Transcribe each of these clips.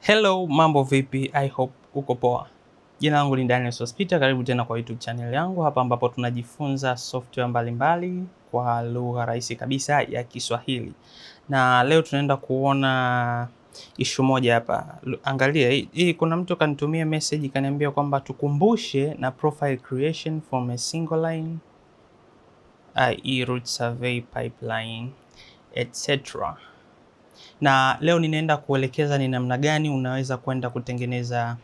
Hello, mambo vipi? I hope uko poa. Jina langu ni Daniel Sospita, karibu tena kwa YouTube channel yangu hapa ambapo tunajifunza software mbalimbali kwa lugha rahisi kabisa ya Kiswahili. Na leo tunaenda kuona issue moja hapa. Angalia, hii kuna mtu kanitumia message kaniambia kwamba tukumbushe na profile creation from a single line, i.e. root survey pipeline, etc. Na leo ninaenda kuelekeza ni namna gani unaweza kwenda kutengeneza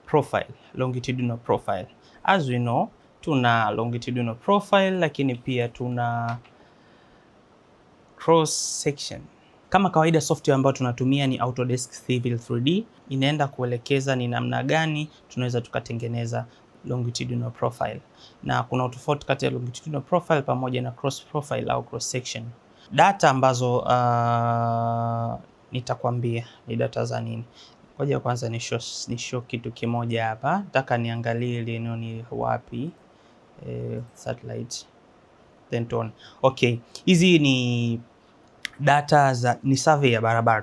profile, longitudinal profile. As we know, tuna longitudinal profile lakini pia tuna cross section. Kama kawaida software ambayo tunatumia ni Autodesk Civil 3D. Inaenda kuelekeza ni namna gani tunaweza tukatengeneza longitudinal profile. Na kuna utofauti kati ya longitudinal profile pamoja na cross profile au cross section. Data ambazo nitakwambia ni data za nini. Ngoja kwanza ni show kitu kimoja hapa. Nataka niangalie ile eneo ni wapi. Satellite. Then turn. Okay. Hizi ni data za ni survey ya barabara,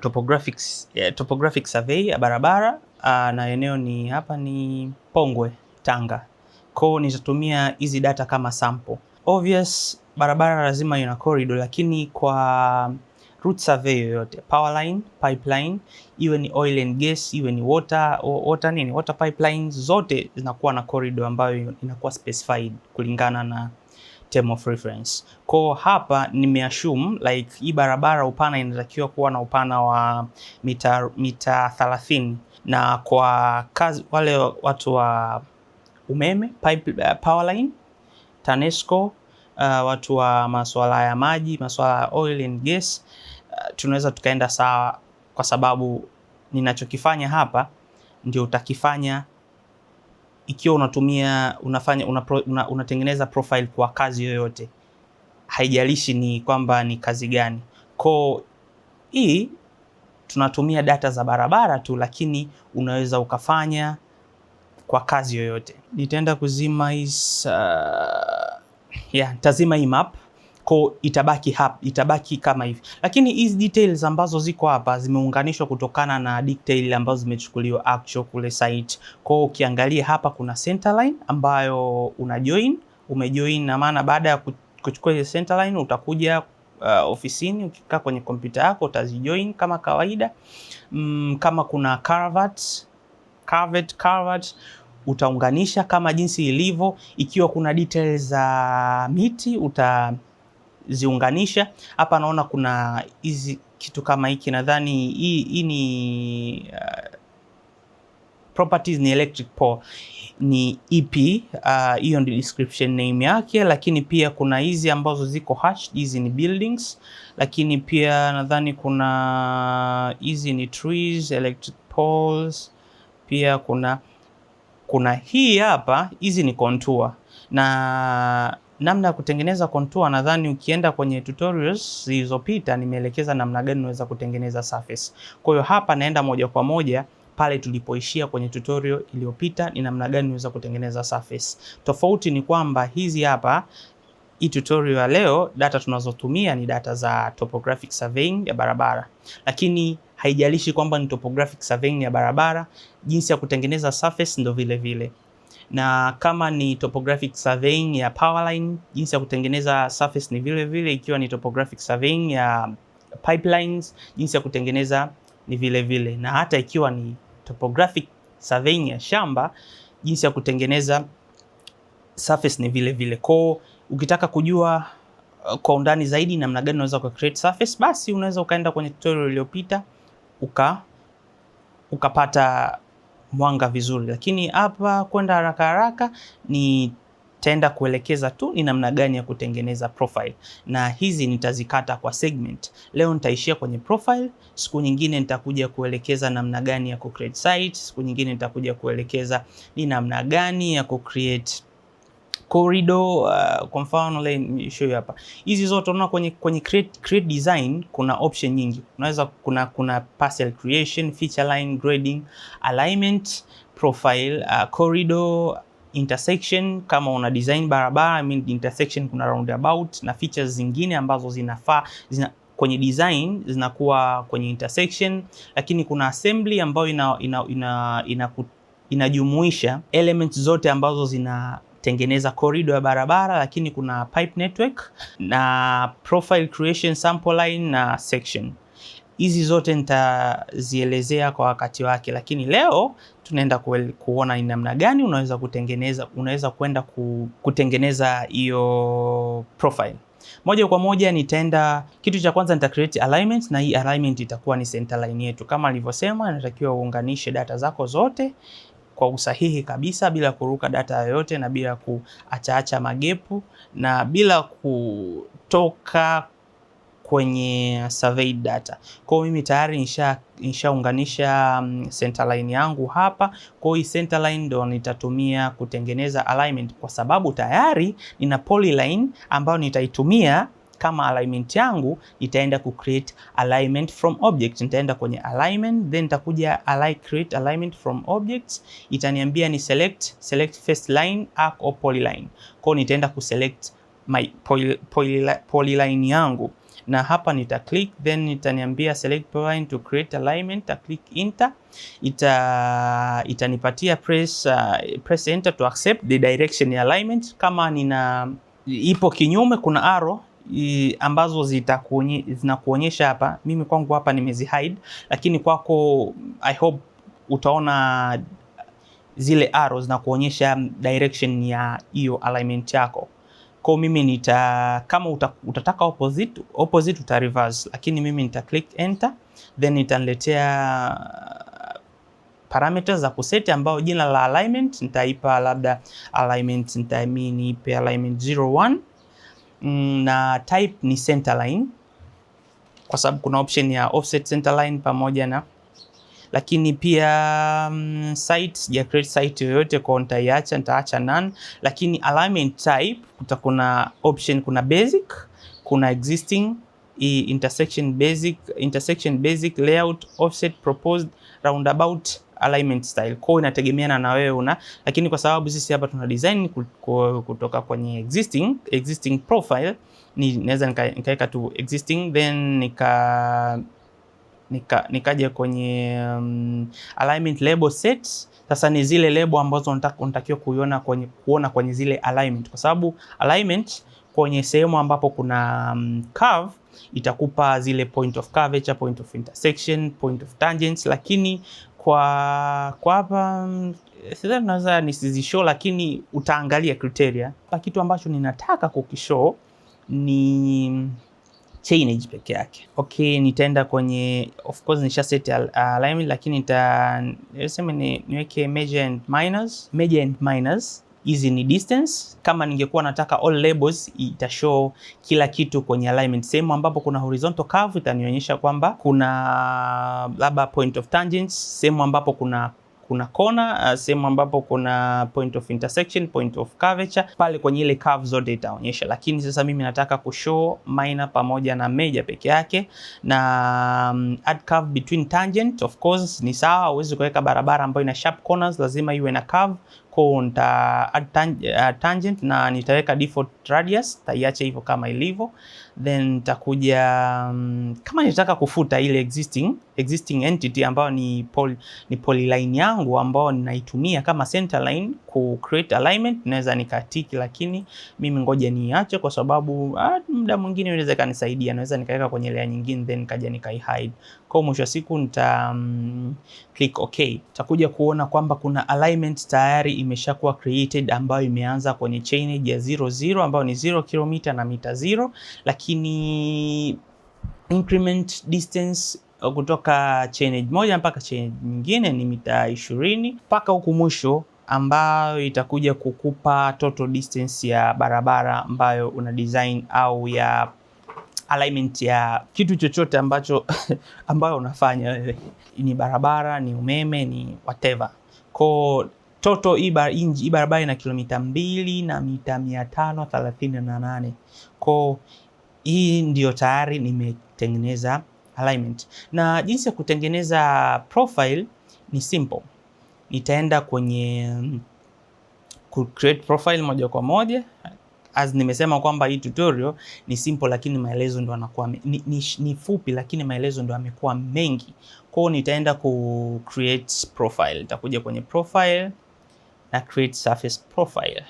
topographic survey ya barabara, na eneo ni hapa ni Pongwe, Tanga. Kwa nitatumia hizi data kama sample. Obvious barabara lazima ina corridor, lakini kwa route survey yoyote, power line, pipeline, iwe ni oil and gas, iwe ni water pipelines, zote zinakuwa na corridor ambayo inakuwa specified kulingana na term of reference. Kwa hapa nimeassume like hii barabara upana inatakiwa kuwa na upana wa mita 30, na kwa kazi wale watu wa umeme, power line, TANESCO, watu wa masuala ya maji, masuala ya oil and gas, tunaweza tukaenda sawa, kwa sababu ninachokifanya hapa ndio utakifanya ikiwa unatengeneza profile kwa kazi yoyote, haijalishi ni kwamba ni kazi gani. Kwa hii tunatumia data za barabara tu, lakini unaweza ukafanya kwa kazi yoyote. Nitaenda kuzima tazima hii map. Kwa itabaki kama hivi, lakini hizi details ambazo ziko hapa zimeunganishwa kutokana na detail ambazo zimechukuliwa actual kule site. Kwa ukiangalia hapa kuna center line ambayo umejoin, na maana baada ya kuchukua ile center line utakuja ofisini, ukikaa kwenye kompyuta yako utazijoin kama kawaida. Kama kuna curved utaunganisha kama jinsi ilivyo. Ikiwa kuna details za miti utaziunganisha. Hapa naona kuna hizi kitu kama hiki, nadhani hii ni properties ni electric pole, ni EP, hiyo ndio description name yake. Lakini pia kuna hizi ambazo ziko hashed, hizi ni buildings. Lakini pia nadhani kuna hizi ni trees, electric poles. Pia kuna hii hapa, hizi ni contour. Na namna ya kutengeneza contour, nadhani ukienda kwenye tutorials zilizopita nimeelekeza namna gani unaweza kutengeneza surface. Kwa hiyo hapa naenda moja kwa moja pale tulipoishia kwenye tutorial iliyopita, ni namna gani unaweza kutengeneza surface. Tofauti ni kwamba hizi hapa, hii tutorial ya leo, data tunazotumia ni data za topographic surveying ya barabara, lakini haijalishi kwamba ni topographic surveying ya barabara, jinsi ya kutengeneza surface ndo vile vile. Na kama ni topographic surveying ya power line, jinsi ya kutengeneza surface ni vile vile. Ikiwa ni topographic surveying ya pipelines, jinsi ya kutengeneza ni vile vile. Na hata ikiwa ni topographic surveying ya shamba, jinsi ya kutengeneza surface ni vile vile. Kwa ukitaka kujua kwa undani zaidi namna gani unaweza ku create surface, basi unaweza ukaenda kwenye tutorial iliyopita ukapata mwanga vizuri. Lakini hapa kwenda haraka nitaenda kuelekeza tu ni namna gani ya kutengeneza profile, na hizi nitazikata kwa segment. Leo nitaishia kwenye profile, siku nyingine nitakuja kuelekeza namna gani ya ku create site, siku nyingine nitakuja kuelekeza ni namna gani ya ku create corridor. Kwa mfano let me show you hapa. Hizi zote unaona kwenye create design kuna option nyingi. Unaweza kuna parcel creation, feature line, grading, alignment, profile, corridor, intersection. Kama una design barabara, intersection kuna roundabout na features zingine ambazo zinafaa kwenye design zinakuwa kwenye intersection, lakini kuna assembly ambayo inajumuisha elements zote ambazo zinatengeneza corridor ya barabara, lakini kuna pipe network na profile creation, sample line na section. Hizi zote nitazielezea kwa wakati wake, lakini leo tunaenda kuona ni namna gani unaweza kwenda kutengeneza hiyo profile. Moja kwa moja nitaenda, kitu cha kwanza nita create alignment, na hii alignment itakuwa ni center line yetu. Kama nilivyosema, inatakiwa uunganishe data zako zote kwa usahihi kabisa bila kuruka data yoyote na bila kuacha magepu na bila kutoka kwenye surveyed data. Kwa hiyo mimi tayari nishaunganisha center line yangu hapa. Kwa hiyo center line ndo nitatumia kutengeneza alignment, kwa sababu tayari nina polyline ambayo nitaitumia kama alignment yangu. Nitaenda ku create alignment from object. Nitaenda kwenye alignment, then nitakuja create alignment from objects. Itaniambia ni select first line, arc or polyline. Kwa hiyo nitaenda ku select my polyline yangu, na hapa nita click, then itaniambia select polyline to create alignment. Ta click enter, itanipatia press enter to accept the direction ya alignment. Kama ipo kinyume, kuna arrow ambazo zinakuonyesha hapa. Mimi kwangu hapa nimezi hide, lakini kwako I hope utaona zile arrows na kuonyesha direction ya hiyo alignment yako. Kwa mimi kama utataka opposite uta reverse, lakini mimi nita click enter, then itaniletea parameters za kuset, ambao jina la alignment nitaipa labda alignment, niipe alignment 01, na type ni center line, kwa sababu kuna option ya offset center line pamoja na, lakini pia site sija create site yoyote, kwa nitaacha none. Lakini alignment type kuna option, kuna basic, kuna existing, intersection basic, layout, offset, proposed, roundabout, alignment style. Kwa inategemeana na wewe lakini kwa sababu sisi hapa tuna design kutoka kwenye existing profile, naweza nikaweka tu existing, then nikaja kwenye alignment label set. Sasa ni zile label ambazo unatakiwa kuona kwenye zile alignment, kwa sababu alignment kwenye sehemu ambapo kuna curve itakupa zile point of curvature, point of intersection, point of tangents, lakini kwa hapa sidhani naweza nisizishow, lakini utaangalia criteria. Kitu ambacho ninataka kukishow ni chainage peke yake. Okay, nitaenda kwenye, of course nisha set alignment, lakini niseme niweke major and minors. Major and minors hizi ni distance. Kama ningekuwa nataka all labels, itashow kila kitu kwenye alignment. Sehemu ambapo kuna horizontal curve itanionyesha kwamba kuna labda point of tangents, sehemu ambapo kuna corner, sehemu ambapo kuna point of intersection, point of curvature, pale kwenye ile curve zote itaonyesha. Lakini sasa mimi nataka kushow minor pamoja na major peke yake, na add curve between tangent. Of course ni sawa, huwezi kuweka barabara ambayo ina sharp corners, lazima iwe na curve. Kwa nita add tangent na nitaweka default radius, taiacha hivyo kama ilivyo. Then nitakuja kama nitaka kufuta ile existing entity ambayo ni polyline yangu ambayo ninaitumia kama center line ku create alignment, naweza nikatiki, lakini mimi ngoja niache, kwa sababu muda mwingine inaweza kanisaidia. Naweza nikaweka kwenye layer nyingine, then nikaja hide. Kwa mwisho wa siku nita click okay. Utakuja kuona kwamba kuna alignment tayari imeshakuwa created, ambayo imeanza kwenye chainage ya 00 ambayo ni 0 km na mita 0, lakini increment distance kutoka chainage moja mpaka chainage nyingine ni mita 20 mpaka huku mwisho, ambayo itakuja kukupa total distance ya barabara ambayo una design, au ya alignment ya kitu chochote ambayo unafanya wewe. Ni barabara, ni umeme, ni whatever. Kwa total hii barabara ina kilomita 2 na mita 538. Kwa hii ndio tayari nimetengeneza alignment. Na jinsi ya kutengeneza profile ni simple. Nitaenda kwenye create profile moja kwa moja. as nimesema kwamba hii tutorial ni simple, lakini maelezo ndo yanakuwa ni fupi, lakini maelezo ndo yamekuwa mengi. Kwa hiyo nitaenda ku create profile, nitakuja kwenye profile na create surface profile.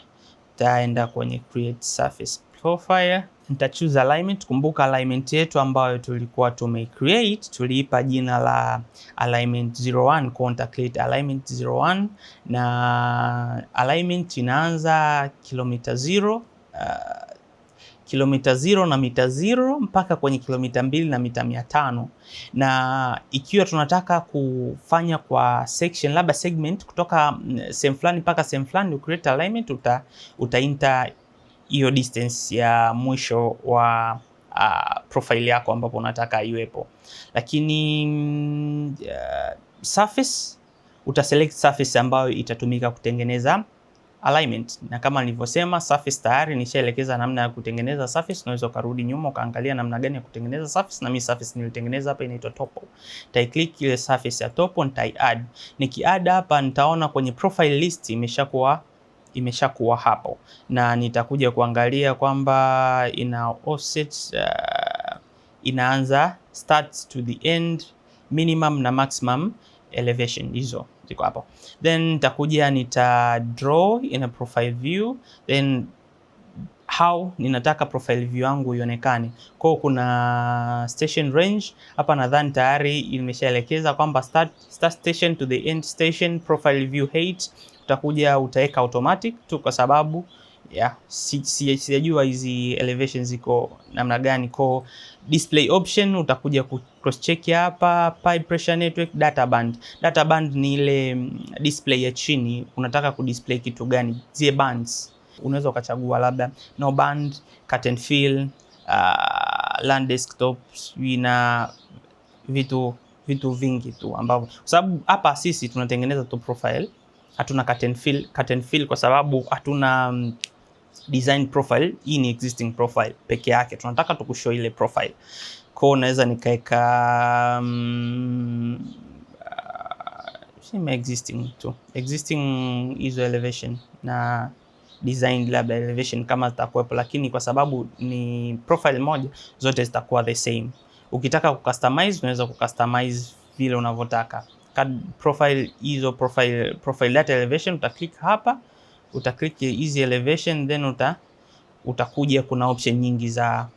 Nitaenda kwenye create surface profile, nita choose alignment. Kumbuka alignment yetu ambayo tulikuwa create tuliipa jina la alignment 01, kwa nita create alignment 01 na alignment inaanza kilomita 0 na mita 0 mpaka kwenye kilomita 2 na mita 500. Na ikiwa tunataka kufanya kwa section, labda segment kutoka sehemu fulani mpaka sehemu fulani, create alignment, utainta hiyo distance ya mwisho wa profile yako ambapo unataka iwepo. Lakini surface, utaselect surface ambayo itatumika kutengeneza alignment. Na kama nilivyosema, surface tayari nishaelekeza namna ya kutengeneza surface. Unaweza ukarudi nyuma ukaangalia namna gani ya kutengeneza surface, na mimi surface nilitengeneza hapa inaitwa topo. Nitai click ile surface ya topo, nitai add. Niki add hapa nitaona kwenye profile list imeshakuwa hapo, na nitakuja kuangalia kwamba ina offset inaanza start to the end, minimum na maximum elevation, hizo ziko hapo. Then nitakuja draw in a profile view, then how ninataka profile view yangu ionekane. Kwa kuna station range hapa, nadhani tayari imeshaelekeza kwamba start station to the end station, profile view height utakuja utaweka automatic tu, kwa sababu sijajua hizi elevations ziko namna gani. Kwa display option utakuja ku cross check hapa, pipe pressure network, data band. Data band ni ile display ya chini, unataka ku display kitu gani, zile bands. Unaweza ukachagua labda no band, cut and fill, land desktop, na vitu vingi tu ambavyo, kwa sababu hapa sisi tunatengeneza tu profile, hatuna cut and fill kwa sababu hatuna design profile. Hii ni existing profile peke yake, tunataka tukushow ile profile. Kwa naweza nikaeka sema existing hizo elevation na design labda elevation kama zitakuwepo, lakini kwa sababu ni profile moja zote zitakuwa the same. Ukitaka kucustomize unaweza kucustomize vile unavyotaka. Profile hizo profile data elevation, utaklik hapa, utaklik easy elevation, then utakuja kuna option nyingi za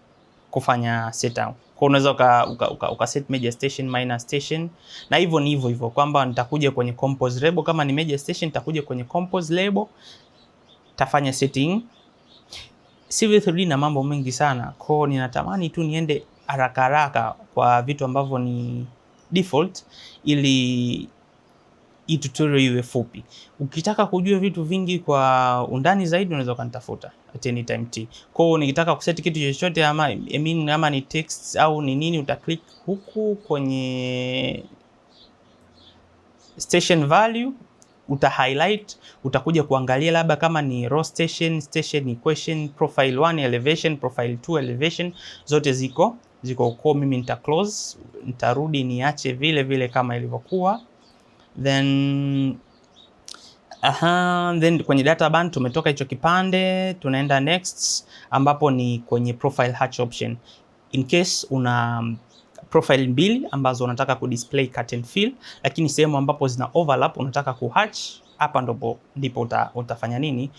kufanya setup. Kwa unaweza uka set major station, minor station, na hivyo ni hivyo kwamba nitakuja kwenye compose label. Kama ni major station nitakuja kwenye compose label, tafanya setting. Civil 3D na mambo mengi sana, kwa ninatamani tu niende haraka kwa vitu ambavyo ni default ili hii tutorial iwe fupi. Ukitaka kujua vitu vingi kwa undani zaidi unaweza kunitafuta at any time t. Kwa hiyo nikitaka kuset kitu chochote ama ni text au ni nini, utaklik huku kwenye station value, uta highlight, utakuja kuangalia labda kama ni raw station equation, profile 1 elevation, profile 2 elevation, zote ziko kwa mimi nita close, nitarudi niache vile kama ilivyokuwa. Then kwenye data band tumetoka hicho kipande, tunaenda next ambapo ni kwenye profile hatch option. In case una profile mbili ambazo unataka ku display cut and fill, lakini sehemu ambapo zina overlap unataka ku hatch, hapa ndipo utafanya nini,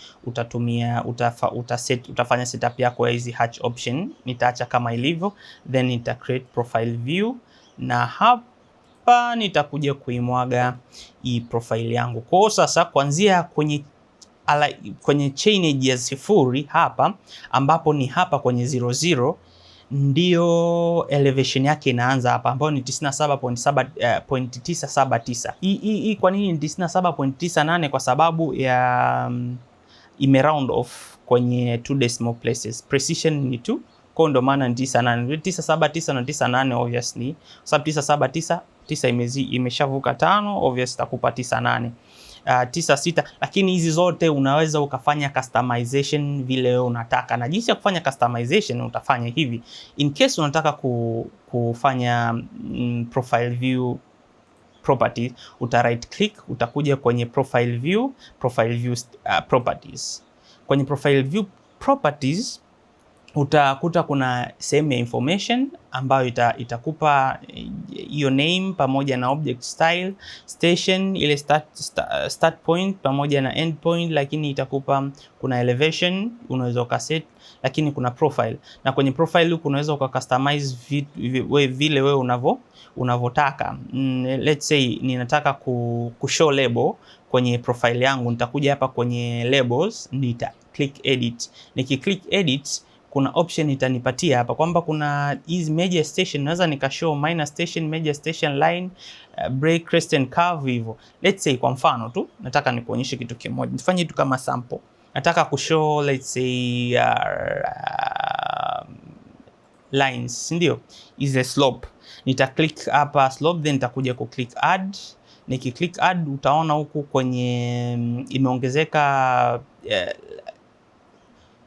utafanya setup yako ya hizi hatch option. Nitaacha kama ilivyo, then nita create profile view, na hapa nitakuja kuimwaga hii profile yangu. Kwa hiyo sasa kuanzia kwenye chain edge ya 0 hapa, ambapo ni hapa kwenye 00 ndio elevation yake inaanza hapa, ambayo ni 97.979. Hii kwa nini ni 97.98? Kwa sababu ya ime round off kwenye 2 decimal places, precision ni 2, kwa ndo maana ni 98. 979 na 98 obviously, kwa sababu 979 imeshavuka 5, obviously takupa 98. 96, lakini hizi zote unaweza ukafanya customization vile unataka. Na jinsi ya kufanya customization utafanya hivi. In case unataka kufanya profile view properties, uta right click, utakuja kwenye profile view properties. Kwenye profile view properties utakuta kuna sehemu ya information ambayo itakupa hiyo name pamoja na object style, station ile start point pamoja na end point, lakini itakupa kuna elevation unaweza ukaset, lakini kuna profile, na kwenye profile huko unaweza ukacustomize vile wewe unavotaka. Let's say ninataka kushow label kwenye profile yangu, nitakuja hapa kwenye labels, nita click edit. Nikiclick edit kuna option itanipatia hapa kwamba kuna hizi major station, naweza nikashow minor station, major station, line, break, crest and curve hivyo. Let's say kwa mfano tu nataka nikuonyeshe kitu kimoja, nifanye tu kama sample. Nataka kushow let's say lines, ndio is a slope. Nita click hapa slope, then nitakuja ku click add. Nikiclick add utaona huku kwenye imeongezeka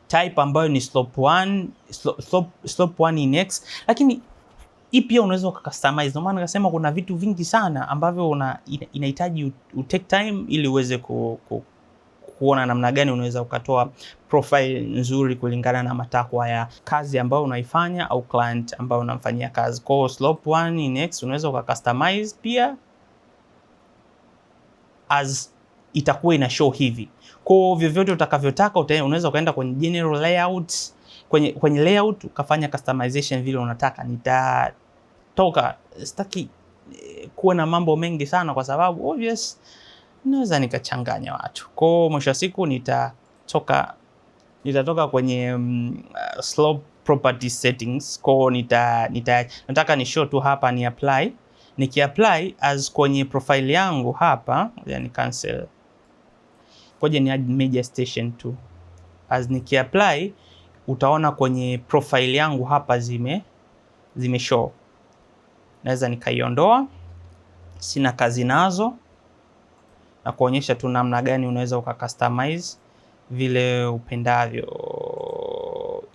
type ambayo ni slope 1 in X, lakini hii pia unaweza kucustomize. Ndio maana nikasema kuna vitu vingi sana ambavyo inahitaji take time ili uweze kuona namna gani unaweza ukatoa profile nzuri kulingana na matakwa ya kazi ambayo unaifanya au client ambayo unamfanyia kazi. Kwa slope 1 in X unaweza ukacustomize pia as itakuwa ina show hivi. Kwa vyovyote utakavyotaka unaweza ukaenda kwenye general layout, kwenye layout ukafanya customization vile unataka. Sitaki kuwa na mambo mengi sana kwa sababu obvious naweza nikachanganya watu. Kwa mwisho wa siku nitatoka kwenye slope property settings. Kwa nataka ni show tu hapa, ni apply. Niki-apply as kwenye profile yangu hapa, yani cancel. Koja ni add major station tu. As niki-apply utaona kwenye profile yangu hapa zime show. Naweza nikaiondoa, sina kazi nazo, na kuonyesha tu namna gani unaweza ukacustomize vile upendavyo.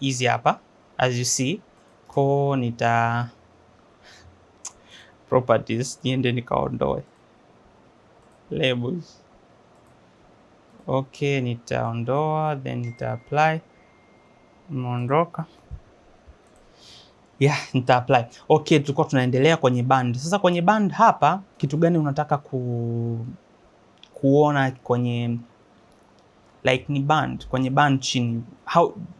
Easy hapa as you see. Kwa properties niende nikaondoe labels. Okay, nitaondoa then nita apply. Umeondoka. Nita apply. Okay, tulikuwa tunaendelea kwenye band. Sasa kwenye band hapa kitu gani unataka kuona kwenye like ni band, kwenye band chini.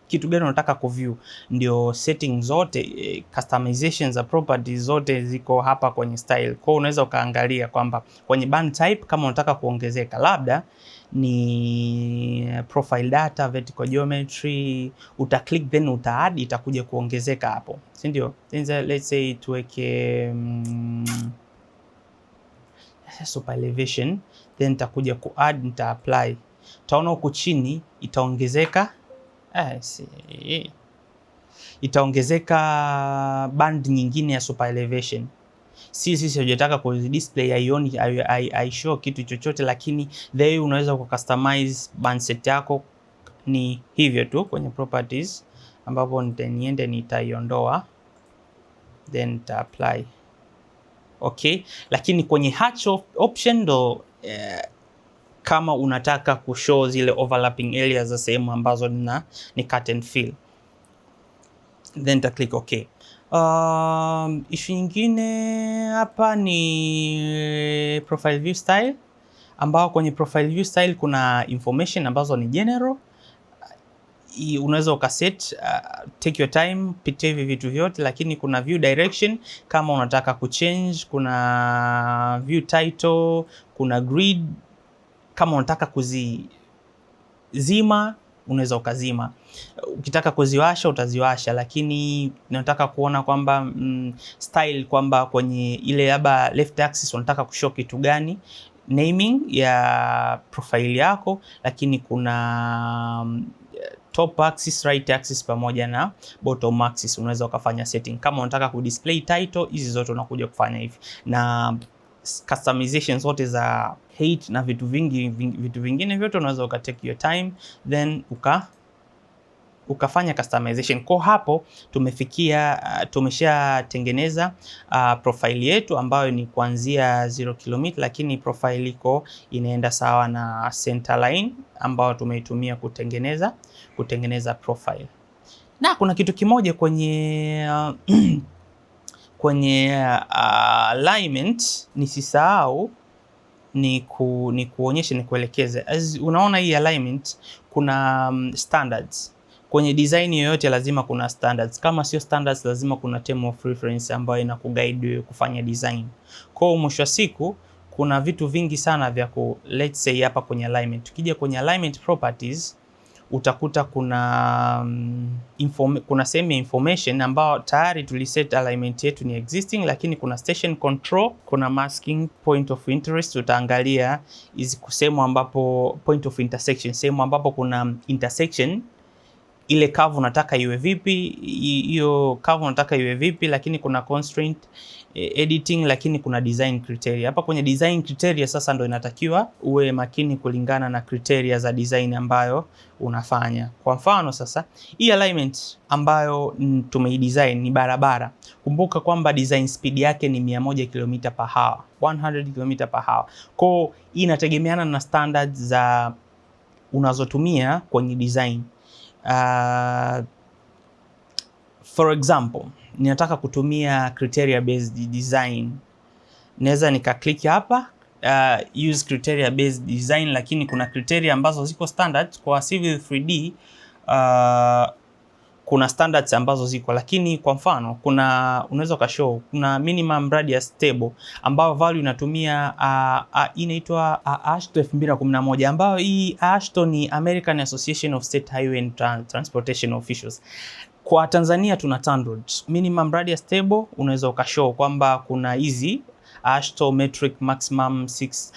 Kitu gani unataka kuview? Ndio settings zote, customization za properties zote ziko hapa kwenye style. Kwa unaweza ukaangalia kwamba kwenye band type kama unataka kuongezeka labda ni profile data, vertical geometry, uta click then uta add, itakuja kuongezeka hapo, si ndio? Let's say tuweke super elevation, then nitakuja ku add, nita apply. Utaona huku chini itaongezeka itaongezeka band nyingine ya super elevation. Sisi hujataka ku display I show kitu chochote, lakini there unaweza ku customize band set yako. Ni hivyo tu kwenye properties, ambapo niende nitaiondoa then nita apply. Okay, lakini kwenye hatch option ndo kama unataka kushow zile overlapping areas za sehemu ambazo ni cut and fill, then ta click okay. Issue nyingine hapa ni profile view style, ambao kwenye profile view style kuna information ambazo ni general. Unaweza ukaset, take your time, pitia hivi vitu vyote, lakini kuna view direction kama unataka kuchange, kuna view title, kuna grid kama unataka kuzizima unaweza ukazima, ukitaka kuziwasha utaziwasha, lakini nataka kuona kwamba style, kwamba kwenye ile labda left axis unataka kushow kitu gani, naming ya profile yako, lakini kuna top axis, right axis pamoja na bottom axis. Unaweza ukafanya setting kama unataka ku display title, hizi zote unakuja kufanya hivi, na customization zote za height na vitu vingine vyote unaweza uka take your time then ukafanya customization. Kwa hapo tumefikia tumeshatengeneza profile yetu ambayo ni kuanzia 0 km, lakini profile iko inaenda sawa na center line ambayo tumeitumia kutengeneza profile. Na kuna kitu kimoja kwenye kwenye alignment nisisahau ni kuonyesha, ni kuelekeze. As unaona hii alignment kuna standards. Kwenye design yoyote lazima kuna standards. Kama sio standards lazima kuna term of reference ambayo inakuguide kufanya design. Kwa mwisho wa siku kuna vitu vingi sana vya let's say hapa kwenye alignment. Tukija kwenye alignment properties utakuta kuna sehemu ya information ambao tayari tuliset alignment yetu ni existing, lakini kuna station control, kuna masking, point of interest. Tutaangalia hizi sehemu ambapo point of intersection, sehemu ambapo kuna intersection, ile curve unataka iwe vipi, hiyo curve unataka iwe vipi, lakini kuna constraint editing, lakini kuna design criteria. Hapa kwenye design criteria sasa ndo inatakiwa uwe makini kulingana na criteria za design ambayo unafanya. Kwa mfano sasa hii alignment ambayo tumeidesign ni barabara. Kumbuka kwamba design speed yake ni 100 km/h, 100 km/h. Kwa hii inategemeana na standards za unazotumia kwenye design. For example, ninataka kutumia criteria based design. Naweza nikaklik hapa use criteria based design, lakini kuna criteria ambazo ziko standard kwa Civil 3D. Kuna standards ambazo ziko, lakini kwa mfano unaweza ukashow kuna minimum radius table ambayo value inatumia inaitwa AASHTO 2011, ambayo hii AASHTO ni American Association of State Highway and Transportation Officials. Kwa Tanzania tuna TANROADS. Minimum radius table unaweza ukashow kwamba kuna hizi AASHTO metric maximum 6%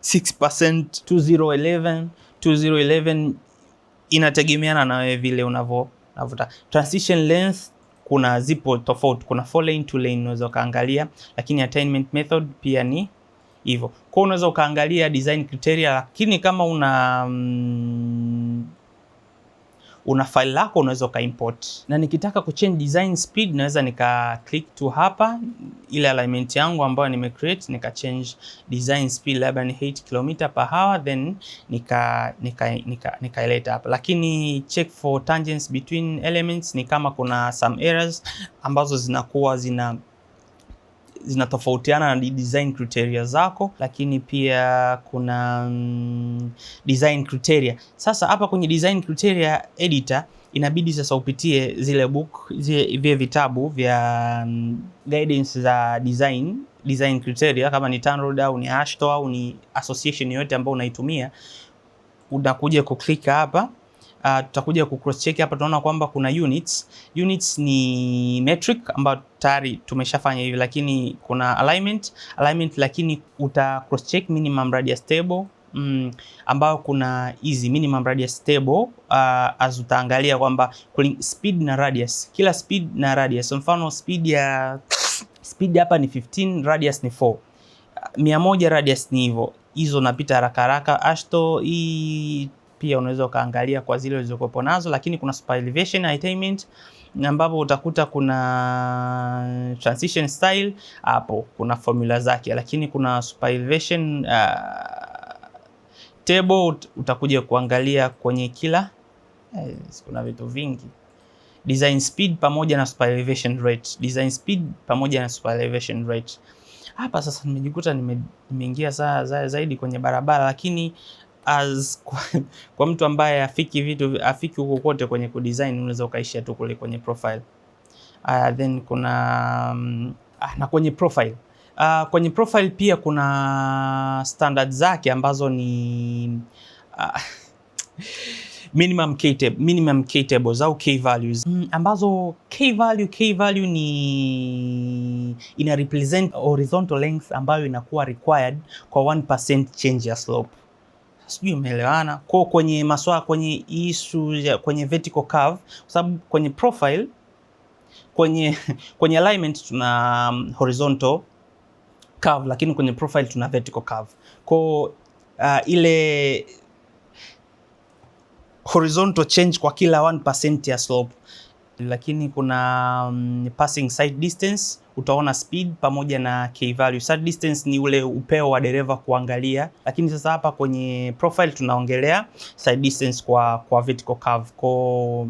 2011 inategemeana na wewe vile unavuta. Transition length kuna zipo tofauti, kuna 4 lane 2 lane unaweza kaangalia, lakini attainment method pia ni hivyo. Kwa unaweza kaangalia design criteria, lakini kama una file lako unaweza import. Na nikitaka kuchange design speed naweza nika click tu hapa ile alignment yangu ambayo nime create, nika change design speed labda ni 8 km/h, then nikaileta hapa. Lakini check for tangents between elements, ni kama kuna some errors ambazo zinakuwa zinatofautiana na design criteria zako, lakini pia kuna design criteria. Sasa hapa kwenye design criteria editor inabidi sasa upitie zile vile vitabu vya guidance za design criteria, kama ni TANROADS au ni AASHTO au ni association yoyote ambayo unaitumia. Unakuja kuklika hapa, tutakuja ku cross check hapa, tunaona kwamba kuna units. Units ni metric ambayo tayari tumeshafanya hivi, lakini kuna alignment, lakini uta cross check minimum radius table ambao kuna hizi minimum radius table as utaangalia kwamba speed na radius, kila speed na radius. Mfano speed hapa ni 15, radius ni 4, 100 radius ni hivyo. Hizo napita haraka. AASHTO hii pia unaweza ukaangalia kwa zile ulizokuwa nazo, lakini kuna super elevation attainment ambapo utakuta kuna transition style, hapo kuna formula zake, lakini kuna super elevation table utakuja kuangalia kwenye kila kuna vitu vingi, design speed pamoja na super elevation rate, design speed pamoja na super elevation rate. Hapa sasa nimejikuta nimeingia zaidi kwenye barabara, lakini kwa mtu ambaye afiki huko kote kwenye kudesign, unaweza ukaishia tu kule kwenye profile. Then kuna na kwenye profile pia kuna standards zake ambazo ni minimum K tables au K values, ambazo K value ni ina represent horizontal length ambayo inakuwa required kwa 1% change ya slope. Sijui umeelewana. Kwa kwenye maswala kwenye issue kwenye vertical curve, kwa sababu kwenye profile kwenye alignment tuna horizontal curve, lakini kwenye profile tuna vertical curve. Kwa ile horizontal change kwa kila 1% ya slope. Lakini kuna passing sight distance, utaona speed pamoja na k value. Sight distance ni ule upeo wa dereva kuangalia, lakini sasa hapa kwenye profile tunaongelea sight distance kwa vertical curve, kwa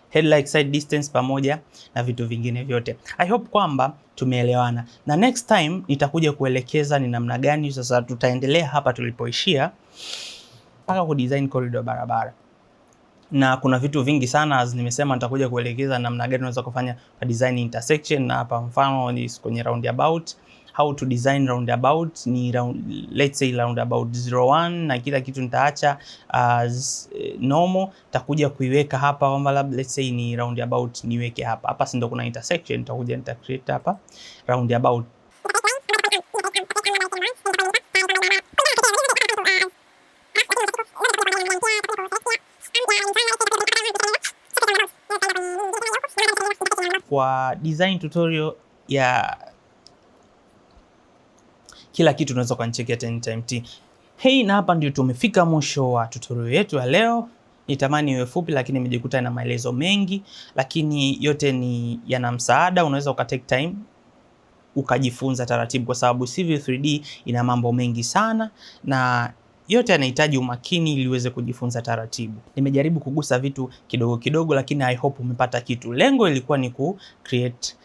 headlight sight distance pamoja na vitu vingine vyote. I hope kwamba tumeelewana, na next time nitakuja kuelekeza ni namna gani sasa tutaendelea hapa tulipoishia mpaka ku design corridor barabara. Na kuna vitu vingi sana as nimesema, nitakuja kuelekeza namna gani unaweza kufanya design intersection, na hapa mfano ni kwenye roundabout, how to design roundabout ni let's say roundabout 01, na kila kitu nitaacha as normal. Nitakuja kuiweka hapa kwamba labda let's say ni roundabout niweke hapa si ndio kuna intersection, nitakuja nita create hapa roundabout. Kwa design tutorial ya kila kitu unaweza kunichekea TenTimeT. Hey, na hapa ndio tumefika mwisho wa tutorial yetu ya leo. Nitamani iwe fupi, lakini nimejikuta na maelezo mengi, lakini yote ni yana msaada. Unaweza ukatake time ukajifunza taratibu, kwa sababu Civil 3D ina mambo mengi sana na yote yanahitaji umakini ili uweze kujifunza taratibu. Nimejaribu kugusa vitu kidogo kidogo, lakini I hope umepata kitu. Lengo ilikuwa ni ku create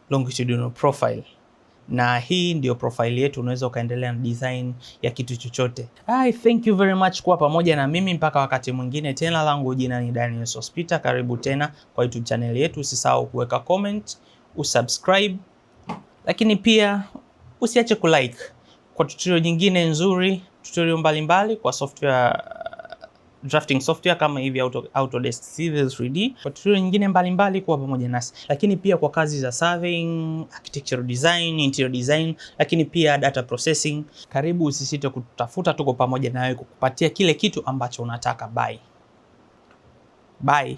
longitudinal profile, na hii ndio profile yetu. Unaweza ukaendelea na design ya kitu chochote. Thank you very much kwa pamoja na mimi mpaka wakati mwingine tena. Langu jina ni Daniel Sospita. Karibu tena kwa YouTube channel yetu. Usisahau kuweka comment, usubscribe, lakini pia usiache kulike kwa tutorial nyingine nzuri, tutorial mbalimbali kwa software drafting software kama hivi Autodesk Civil 3D, kwa tutorial nyingine mbalimbali kuwa pamoja nasi, lakini pia kwa kazi za surveying, architectural design, interior design, lakini pia data processing. Karibu, usisite kutafuta, tuko pamoja nawe kukupatia kile kitu ambacho unataka. Bye.